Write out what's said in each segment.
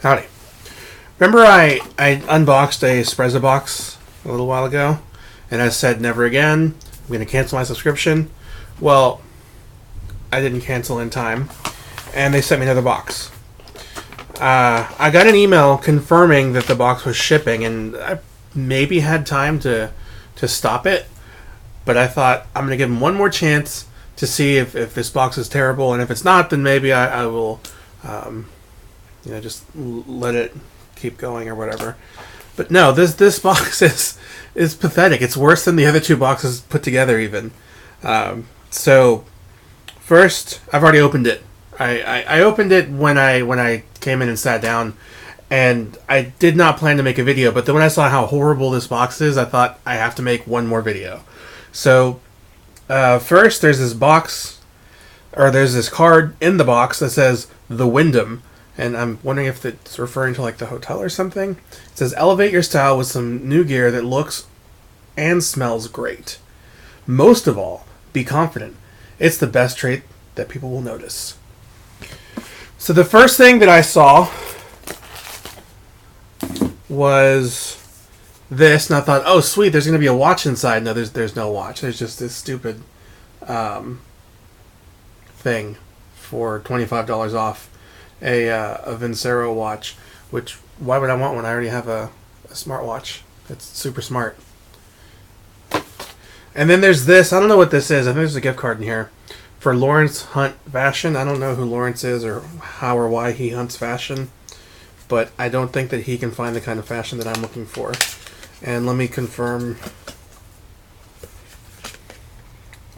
Howdy. Remember I unboxed a Sprezzabox a little while ago, and I said never again, I'm going to cancel my subscription. Well, I didn't cancel in time, and they sent me another box. I got an email confirming that the box was shipping, and I maybe had time to stop it, but I thought I'm going to give them one more chance to see if this box is terrible, and if it's not, then maybe I will just let it keep going or whatever. But no, this box is pathetic. It's worse than the other two boxes put together even. So first, I've already opened it. I opened it when I came in and sat down, and I did not plan to make a video, but then when I saw how horrible this box is, I thought I have to make one more video. So first, there's this box, or there's this card in the box that says The Wyndham, and I'm wondering if it's referring to like the hotel or something. It says, elevate your style with some new gear that looks and smells great. Most of all, be confident. It's the best trait that people will notice. So the first thing that I saw was this, and I thought, oh sweet, there's going to be a watch inside. No, there's no watch. There's just this stupid thing for $25 off a Vincero watch. Which, why would I want one? I already have a smartwatch. It's super smart. And then there's this. I don't know what this is. I think there's a gift card in here for Lawrence Hunt Fashion. I don't know who Lawrence is or how or why he hunts fashion, but I don't think that he can find the kind of fashion that I'm looking for. And let me confirm.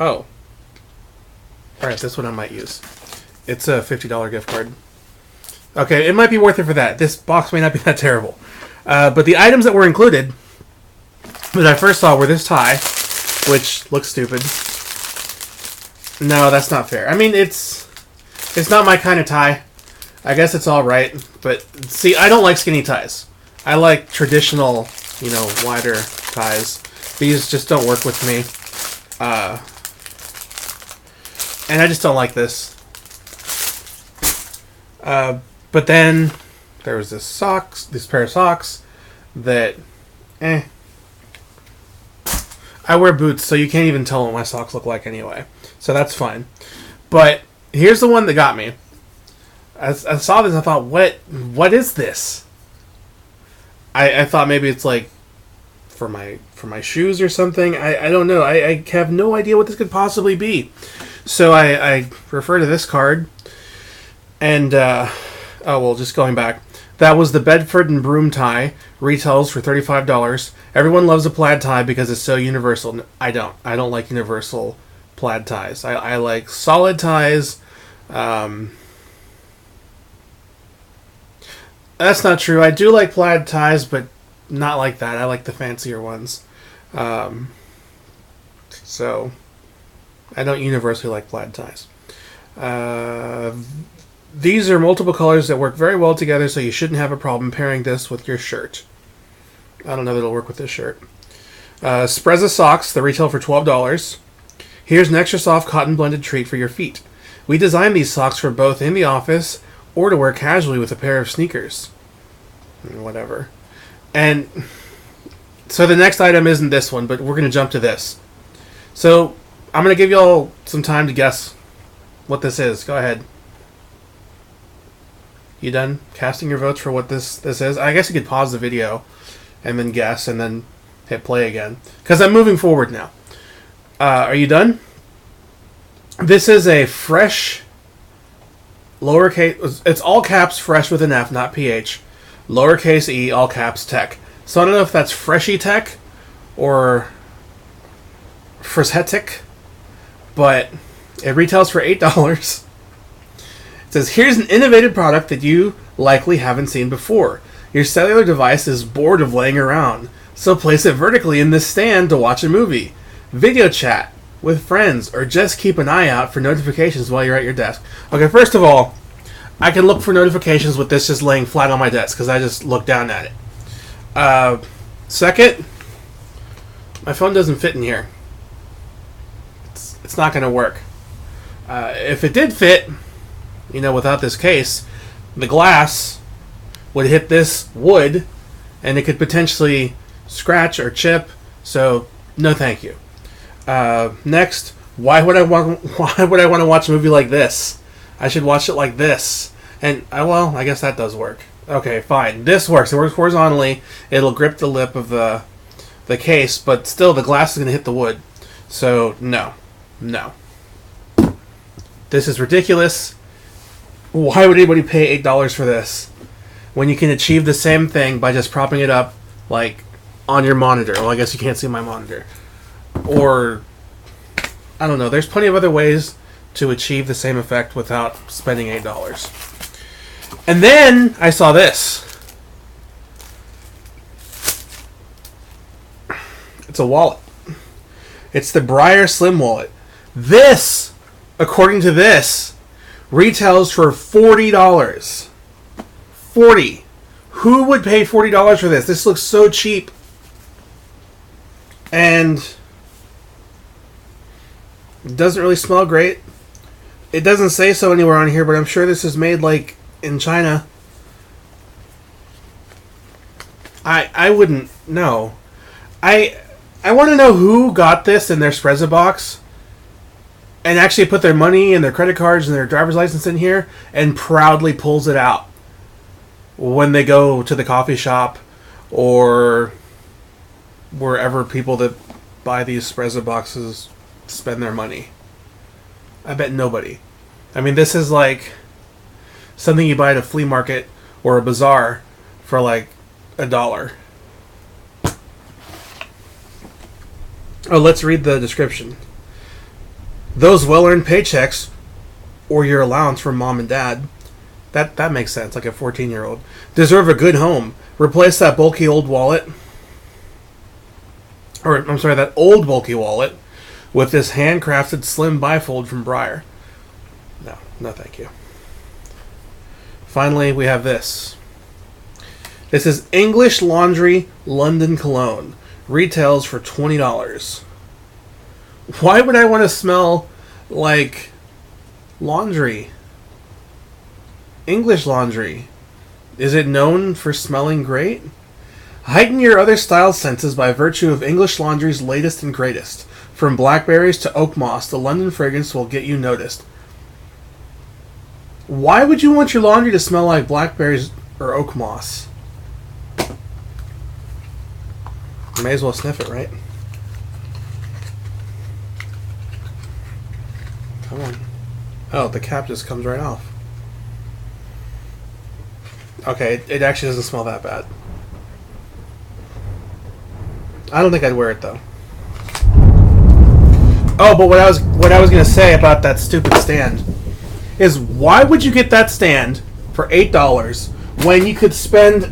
Oh. Alright, this one I might use. It's a $50 gift card. Okay, it might be worth it for that. This box may not be that terrible. But the items that were included that I first saw were this tie, which looks stupid. No, that's not fair. I mean, it's not my kind of tie. I guess it's alright, but see, I don't like skinny ties. I like traditional, wider ties. These just don't work with me. And I just don't like this. But then there was this pair of socks that, I wear boots, so you can't even tell what my socks look like anyway. So that's fine. But here's the one that got me. I saw this and I thought, what is this? I thought maybe it's like for my shoes or something. I don't know. I have no idea what this could possibly be. So I refer to this card. And, just going back. That was the Bedford and Broom tie. Retails for $35. Everyone loves a plaid tie because it's so universal. I don't. I don't like universal plaid ties. I like solid ties. That's not true. I do like plaid ties, but not like that. I like the fancier ones. So, I don't universally like plaid ties. These are multiple colors that work very well together, so you shouldn't have a problem pairing this with your shirt. I don't know that it'll work with this shirt. Sprezza socks, they retail for $12. Here's an extra soft cotton blended treat for your feet. We designed these socks for both in the office or to wear casually with a pair of sneakers. Whatever. And so the next item isn't this one, but we're going to jump to this. So I'm going to give you all some time to guess what this is. Go ahead. You done casting your votes for what this is? I guess you could pause the video and then guess and then hit play again. Because I'm moving forward now. Are you done? This is a fresh, lowercase, it's all caps fresh with an F, not PH. Lowercase e, all caps tech. So I don't know if that's freshy tech or freshetic, but it retails for $8. It says, here's an innovative product that you likely haven't seen before. Your cellular device is bored of laying around, so place it vertically in this stand to watch a movie, video chat with friends, or just keep an eye out for notifications while you're at your desk. Okay, first of all, I can look for notifications with this just laying flat on my desk because I just look down at it. Second, my phone doesn't fit in here. It's not going to work. If it did fit, without this case, the glass would hit this wood, and it could potentially scratch or chip. So no, thank you. Next, why would I want to watch a movie like this? I should watch it like this. And I guess that does work. Okay, fine. This works. It works horizontally. It'll grip the lip of the case, but still the glass is going to hit the wood. So no. This is ridiculous. Why would anybody pay $8 for this when you can achieve the same thing by just propping it up like on your monitor? Well, I guess you can't see my monitor. Or I don't know. There's plenty of other ways to achieve the same effect without spending $8. And then I saw this. It's a wallet. It's the Briar Slim Wallet. This, according to this, retails for $40. $40. Who would pay $40 for this? This looks so cheap. And it doesn't really smell great. It doesn't say so anywhere on here, but I'm sure this is made like in China. I wouldn't know. I want to know who got this in their Sprezzabox and actually put their money and their credit cards and their driver's license in here and proudly pulls it out when they go to the coffee shop or wherever people that buy these Sprezzaboxes spend their money. I bet nobody. I mean, this is like something you buy at a flea market or a bazaar for like $1. Oh, let's read the description. Those well-earned paychecks, or your allowance from mom and dad, that makes sense, like a 14-year-old, deserve a good home. Replace that bulky old wallet, that old bulky wallet, with this handcrafted slim bifold from Briar. No, thank you. Finally, we have this. This is English Laundry London Cologne. Retails for $20. Why would I want to smell like laundry? English laundry. Is it known for smelling great? Heighten your other style senses by virtue of English Laundry's latest and greatest. From blackberries to oak moss, the London fragrance will get you noticed. Why would you want your laundry to smell like blackberries or oak moss? You may as well sniff it, right? Come on. Oh, the cap just comes right off. Okay, it actually doesn't smell that bad. I don't think I'd wear it though. Oh, but what I was gonna say about that stupid stand is, why would you get that stand for $8 when you could spend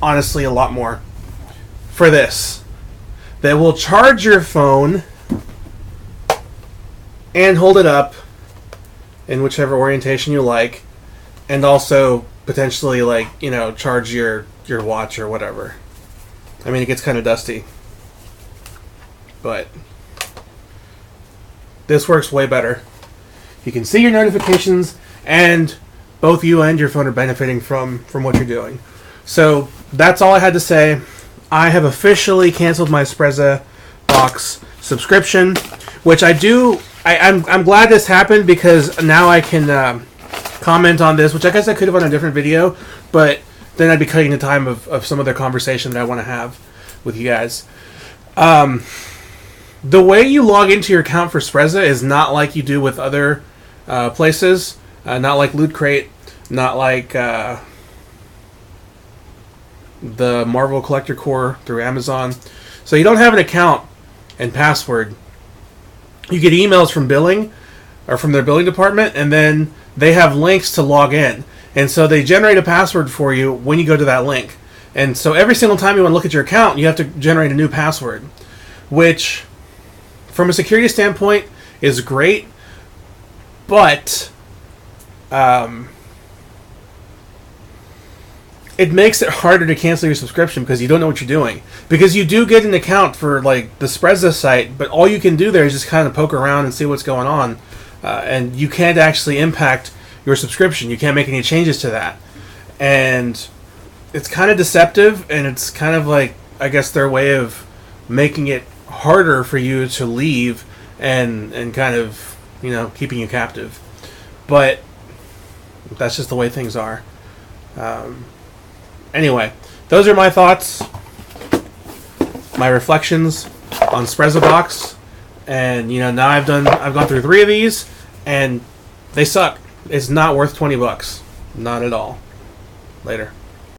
honestly a lot more for this? That will charge your phone and hold it up in whichever orientation you like, and also potentially, like, you know, charge your watch or whatever. I mean, it gets kind of dusty, but this works way better. You can see your notifications, and both you and your phone are benefiting from what you're doing. So that's all I had to say. I have officially canceled my Sprezzabox subscription, which I'm glad this happened, because now I can comment on this, which I guess I could have on a different video, but then I'd be cutting the time of some other conversation that I want to have with you guys. The way you log into your account for Sprezza is not like you do with other places, not like Loot Crate, not like the Marvel Collector Core through Amazon. So you don't have an account and password. You get emails from billing, or from their billing department, and then they have links to log in. And so they generate a password for you when you go to that link. And so every single time you want to look at your account, you have to generate a new password, which, from a security standpoint, is great, but it makes it harder to cancel your subscription because you don't know what you're doing. Because you do get an account for, like, the Sprezza site, but all you can do there is just kind of poke around and see what's going on, and you can't actually impact your subscription. You can't make any changes to that. and it's kind of deceptive, and it's kind of like, I guess, their way of making it harder for you to leave and kind of, keeping you captive. But that's just the way things are. Anyway, those are my thoughts, my reflections on Sprezzabox, and now I've gone through 3 of these, and they suck. It's not worth $20. Not at all. Later.